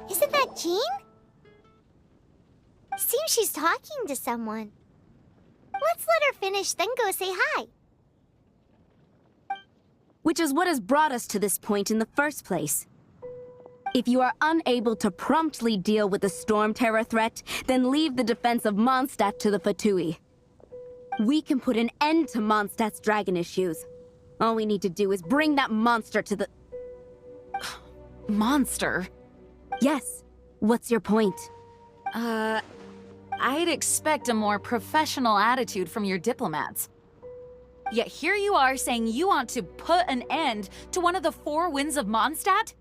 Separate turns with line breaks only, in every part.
Isn't that Jean? Seems she's talking to someone. Let's let her finish, then go say hi.
Which is what has brought us to this point in the first place. If you are unable to promptly deal with the Storm Terror threat, then leave the defense of Mondstadt to the Fatui. We can put an end to Mondstadt's dragon issues. All we need to do is bring that monster to the...
Monster?
Yes. What's your point?
I'd expect a more professional attitude from your diplomats. Yet here you are saying you want to put an end to one of the four winds of Mondstadt?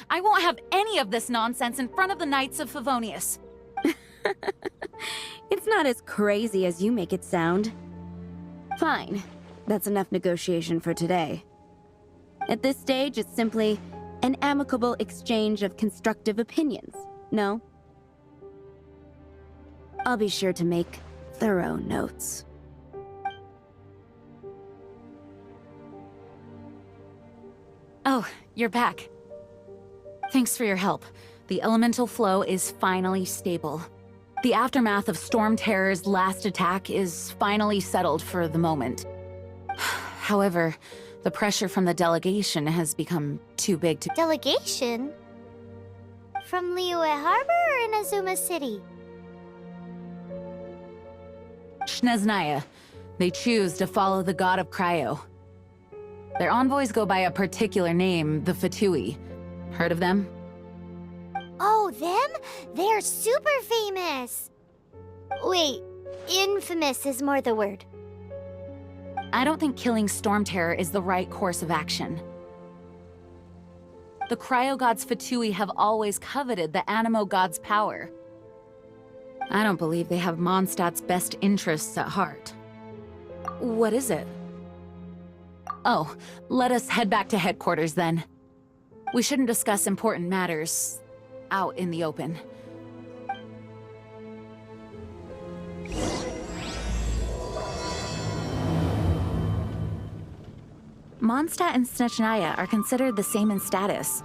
I won't have any of this nonsense in front of the Knights of Favonius.
It's not as crazy as you make it sound. Fine. That's enough negotiation for today. At this stage, it's simply an amicable exchange of constructive opinions, no? I'll be sure to make thorough notes.
Oh, you're back. Thanks for your help. The elemental flow is finally stable. The aftermath of Storm Terror's last attack is finally settled for the moment. However, the pressure from the delegation has become too big to—
Delegation? From Liyue Harbor or in Azuma City?
Snezhnaya. They choose to follow the god of Cryo. Their envoys go by a particular name, the Fatui. Heard of them?
Oh, them? They're super famous! Wait, infamous is more the word.
I don't think killing Storm Terror is the right course of action. The Cryo God's Fatui have always coveted the Animo God's power. I don't believe they have Mondstadt's best interests at heart. What is it? Oh, let us head back to headquarters then. We shouldn't discuss important matters out in the open. Mondstadt and Snezhnaya are considered the same in status.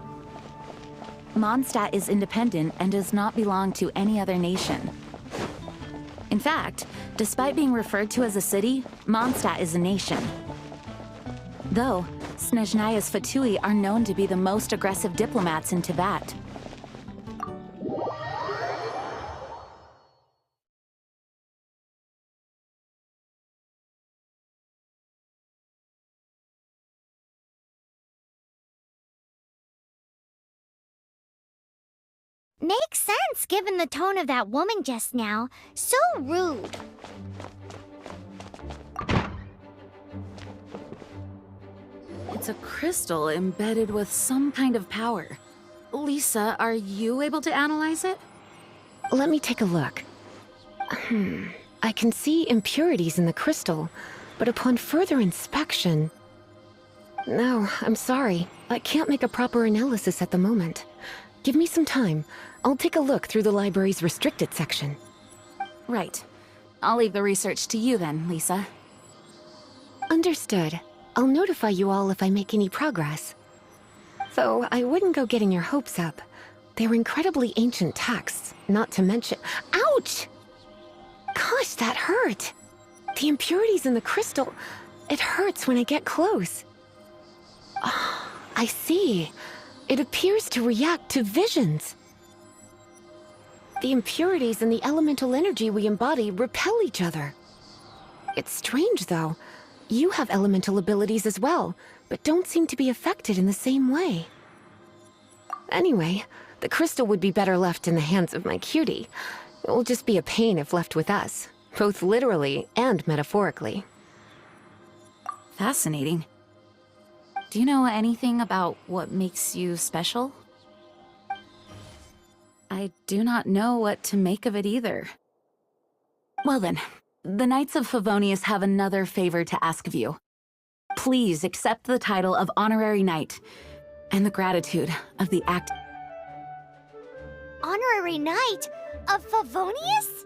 Mondstadt is independent and does not belong to any other nation. In fact, despite being referred to as a city, Mondstadt is a nation. Though, Snezhnaya's Fatui are known to be the most aggressive diplomats in Teyvat.
Makes sense, given the tone of that woman just now. So rude.
It's a crystal embedded with some kind of power. Lisa, are you able to analyze it?
Let me take a look. I can see impurities in the crystal, but upon further inspection... No, I'm sorry. I can't make a proper analysis at the moment. Give me some time. I'll take a look through the library's restricted section.
Right. I'll leave the research to you then, Lisa.
Understood. I'll notify you all if I make any progress. Though I wouldn't go getting your hopes up. They're incredibly ancient texts, not to mention— Ouch! Gosh, that hurt! The impurities in the crystal— it hurts when I get close. Oh, I see. It appears to react to visions. The impurities and the elemental energy we embody repel each other. It's strange, though. You have elemental abilities as well, but don't seem to be affected in the same way. Anyway, the crystal would be better left in the hands of my cutie. It will just be a pain if left with us, both literally and metaphorically.
Fascinating. Do you know anything about what makes you special? I do not know what to make of it either. Well then, the Knights of Favonius have another favor to ask of you. Please accept the title of Honorary Knight, and the gratitude of the act.
Honorary Knight of Favonius?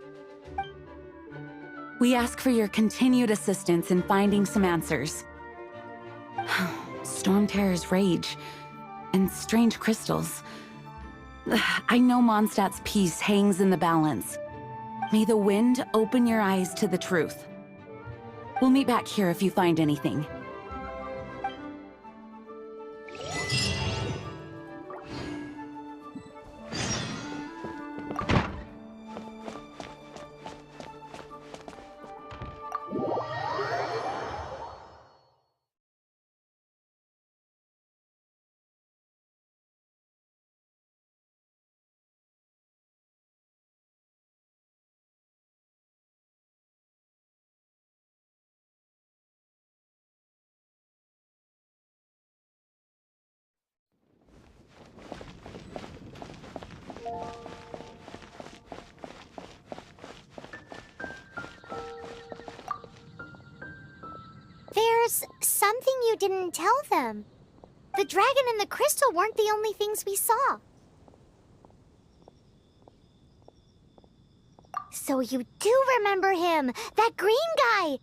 We ask for your continued assistance in finding some answers. Storm Terror's rage, and strange crystals. I know Mondstadt's peace hangs in the balance. May the wind open your eyes to the truth. We'll meet back here if you find anything.
There's something you didn't tell them. The dragon and the crystal weren't the only things we saw. So you do remember him, that green guy!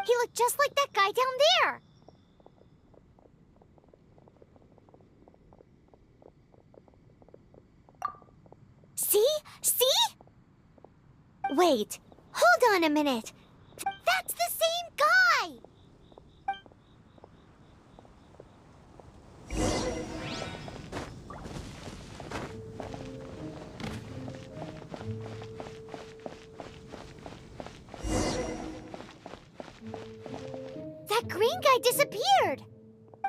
He looked just like that guy down there! See? See? Wait, hold on a minute. That's the same guy! That green guy disappeared!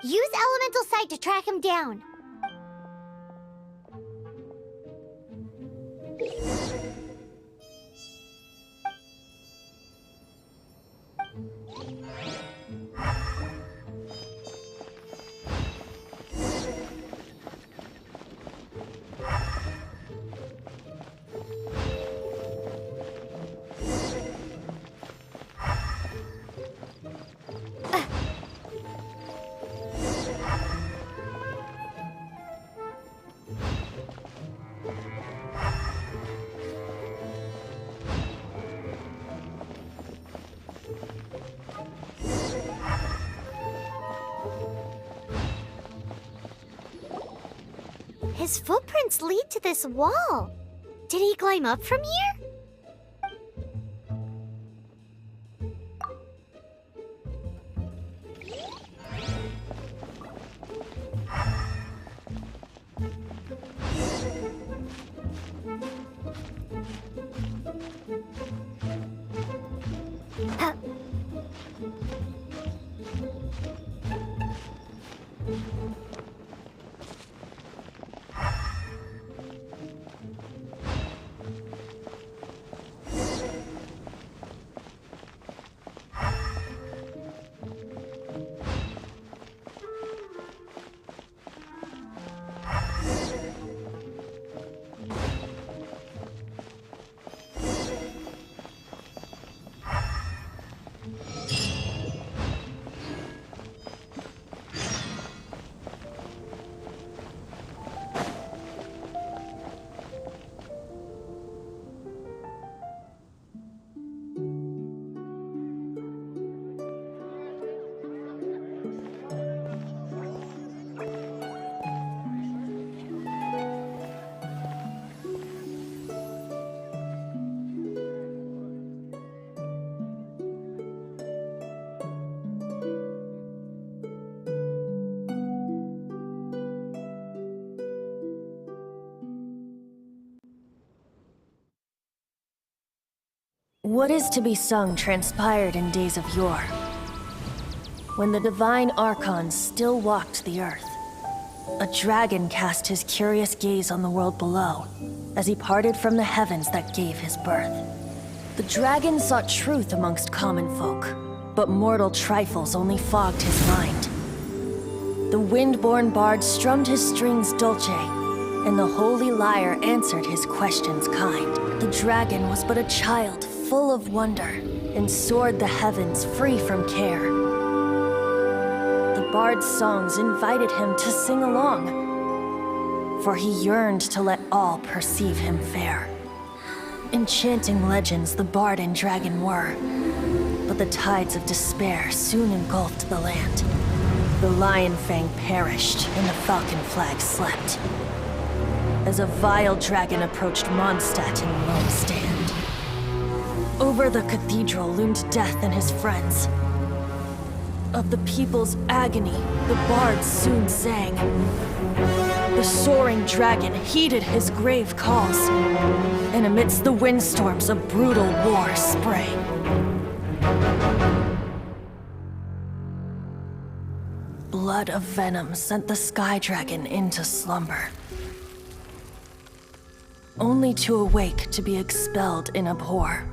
Use elemental sight to track him down. His footprints lead to this wall. Did he climb up from here?
What is to be sung transpired in days of yore, when the divine archons still walked the earth. A dragon cast his curious gaze on the world below, as he parted from the heavens that gave his birth. The dragon sought truth amongst common folk, but mortal trifles only fogged his mind. The wind-born bard strummed his strings dolce, and the holy lyre answered his questions kind. The dragon was but a child full of wonder, and soared the heavens free from care. The bard's songs invited him to sing along, for he yearned to let all perceive him fair. Enchanting legends the bard and dragon were, but the tides of despair soon engulfed the land. The lion fang perished, and the falcon flag slept, as a vile dragon approached Mondstadt in lone stand. Over the cathedral loomed death and his friends. Of the people's agony, the bard soon sang. The soaring dragon heeded his grave calls, and amidst the windstorms a brutal war sprang. Blood of venom sent the sky dragon into slumber, only to awake to be expelled in abhor.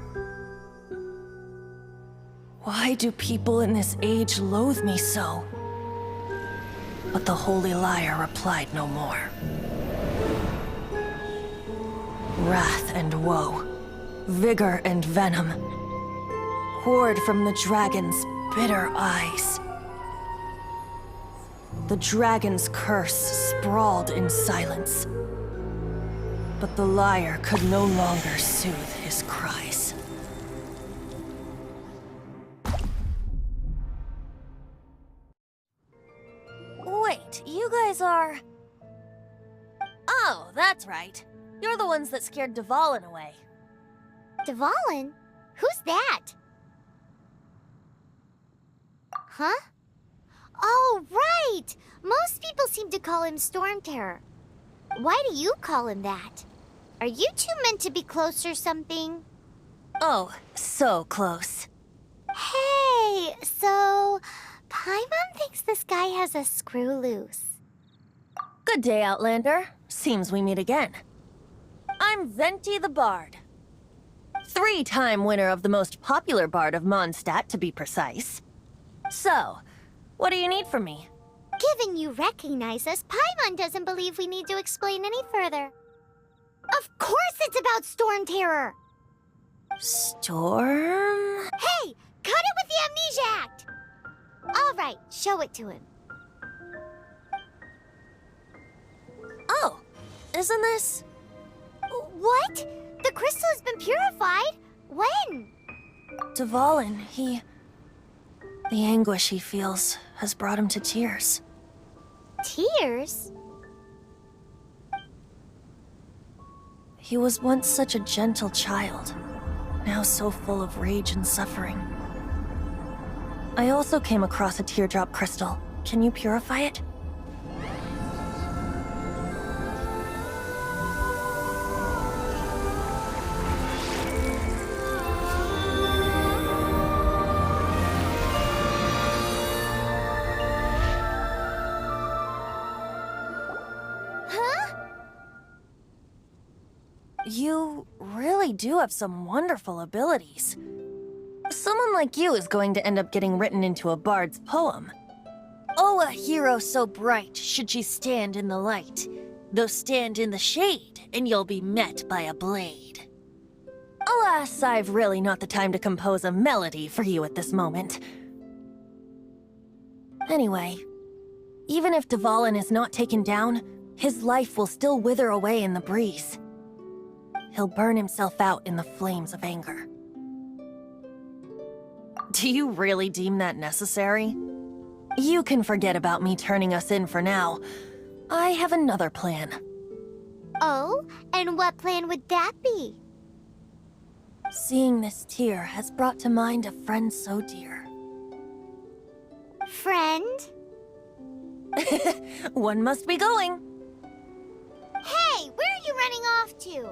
Why do people in this age loathe me so? But the holy lyre replied no more. Wrath and woe, vigor and venom, poured from the dragon's bitter eyes. The dragon's curse sprawled in silence, but the lyre could no longer soothe his cries. Wait, you guys are... Oh, that's right. You're the ones that scared Dvalin away.
Dvalin? Who's that? Huh? Oh, right! Most people seem to call him Storm Terror. Why do you call him that? Are you two meant to be close or something?
Oh, so close.
Hey, so... Paimon thinks this guy has a screw loose.
Good day, Outlander. Seems we meet again. I'm Venti the Bard. 3-time winner of the most popular bard of Mondstadt, to be precise. So, what do you need from me?
Given you recognize us, Paimon doesn't believe we need to explain any further. Of course it's about Storm Terror!
Storm?
Hey! Cut it with the Amnesia Act! Alright, show it to him.
Oh, isn't this...
What? The crystal has been purified? When?
Dvalin, the anguish he feels has brought him to tears.
Tears?
He was once such a gentle child, now so full of rage and suffering. I also came across a teardrop crystal. Can you purify it? You really do have some wonderful abilities. Someone like you is going to end up getting written into a bard's poem. Oh, a hero so bright should she stand in the light, though stand in the shade, and you'll be met by a blade. Alas, I've really not the time to compose a melody for you at this moment. Anyway, even if Dvalin is not taken down, his life will still wither away in the breeze. He'll burn himself out in the flames of anger. Do you really deem that necessary? You can forget about me turning us in for now. I have another plan.
Oh? And what plan would that be?
Seeing this tear has brought to mind a friend so dear.
Friend?
One must be going.
Hey, where are you running off to?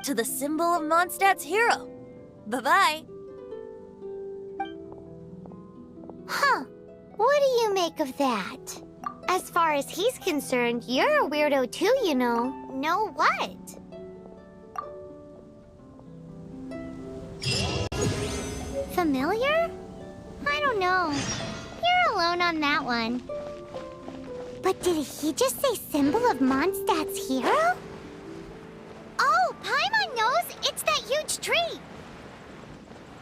To the symbol of Mondstadt's hero. Bye-bye.
Huh. What do you make of that? As far as he's concerned, you're a weirdo too, you know. Know what? Familiar? I don't know. You're alone on that one. But did he just say symbol of Mondstadt's hero? Oh, Paimon knows! It's that huge tree!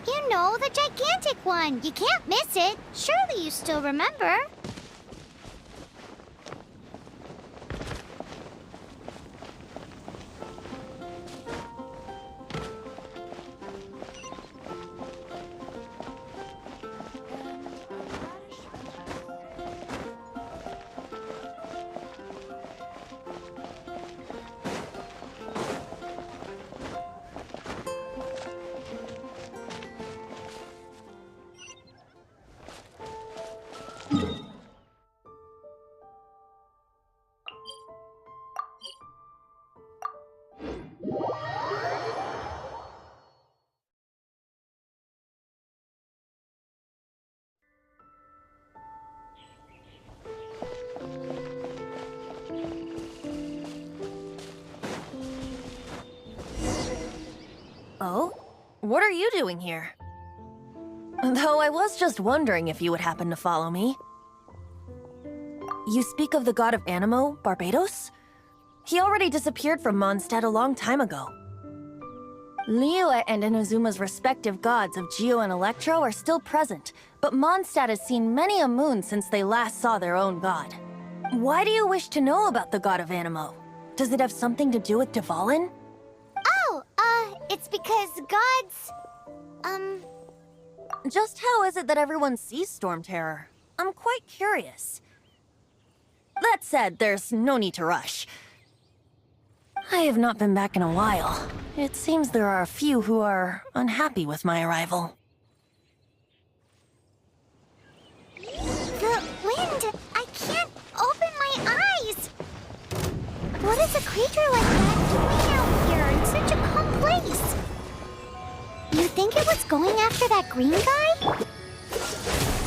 You know, the gigantic one. You can't miss it. Surely you still remember.
Oh? What are you doing here? Though I was just wondering if you would happen to follow me. You speak of the god of Animo, Barbados? He already disappeared from Mondstadt a long time ago. Liyue and Inazuma's respective gods of Geo and Electro are still present, but Mondstadt has seen many a moon since they last saw their own god. Why do you wish to know about the god of Animo? Does it have something to do with Dvalin?
Oh, it's because gods...
Just how is it that everyone sees Storm Terror? I'm quite curious. That said, there's no need to rush. I have not been back in a while. It seems there are a few who are unhappy with my arrival.
The wind! I can't open my eyes! What is a creature like that doing out here in such a calm place? You think it was going after that green guy?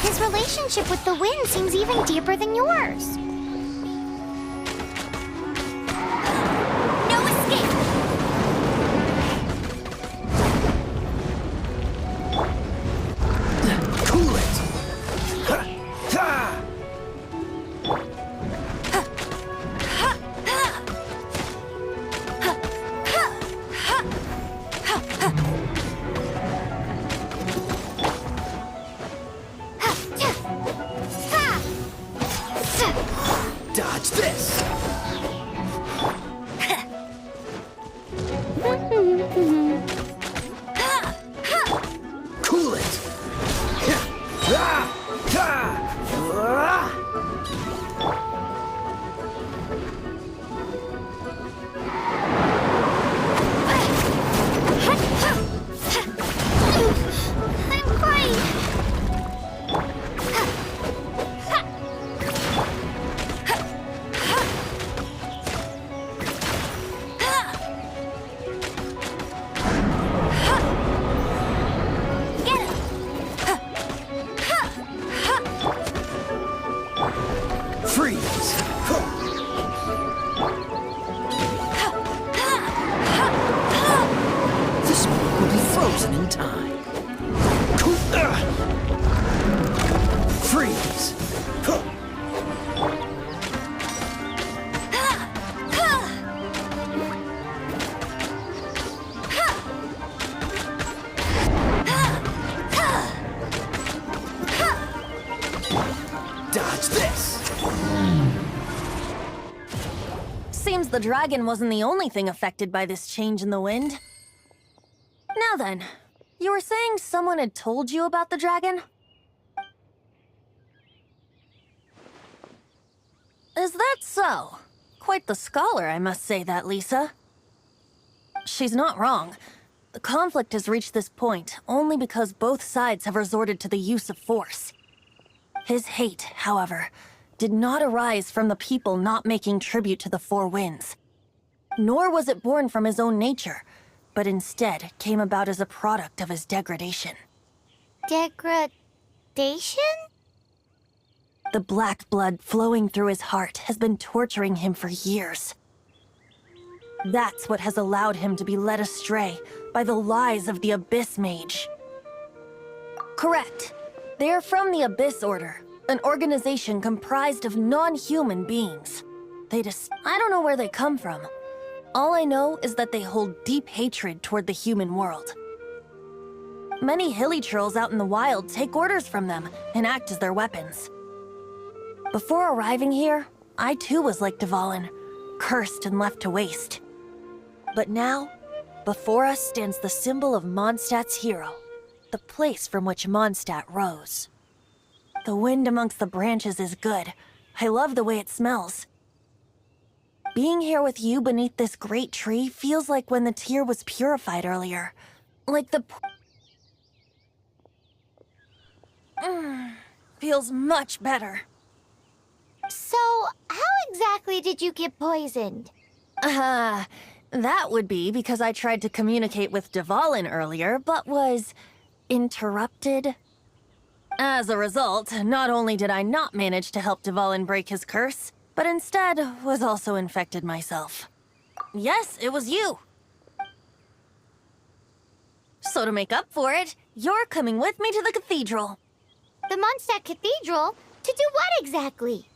His relationship with the wind seems even deeper than yours. No escape!
Cool it! Ha! Ha! Dodge this! Cool it!
I'm fine.
Freeze! This moment will be frozen in time. Cool. Freeze! Dodge this!
Seems the dragon wasn't the only thing affected by this change in the wind. Now then, you were saying someone had told you about the dragon? Is that so? Quite the scholar, I must say that, Lisa. She's not wrong. The conflict has reached this point only because both sides have resorted to the use of force. His hate, however, did not arise from the people not making tribute to the Four Winds. Nor was it born from his own nature, but instead came about as a product of his degradation.
Degradation?
The black blood flowing through his heart has been torturing him for years. That's what has allowed him to be led astray by the lies of the Abyss Mage. Correct. They're from the Abyss Order, an organization comprised of non-human beings. I don't know where they come from. All I know is that they hold deep hatred toward the human world. Many hilly trolls out in the wild take orders from them and act as their weapons. Before arriving here, I too was like Dvalin, cursed and left to waste. But now, before us stands the symbol of Mondstadt's hero, the place from which Mondstadt rose. The wind amongst the branches is good. I love the way it smells. Being here with you beneath this great tree feels like when the tear was purified earlier. Like the... feels much better.
So, how exactly did you get poisoned?
That would be because I tried to communicate with Dvalin earlier, but was interrupted. As a result, not only did I not manage to help Dvalin break his curse, but instead was also infected myself. Yes, it was you. So to make up for it, you're coming with me to the cathedral.
The Mondstadt Cathedral? To do what exactly?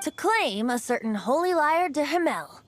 To claim a certain holy lyre de Himmel.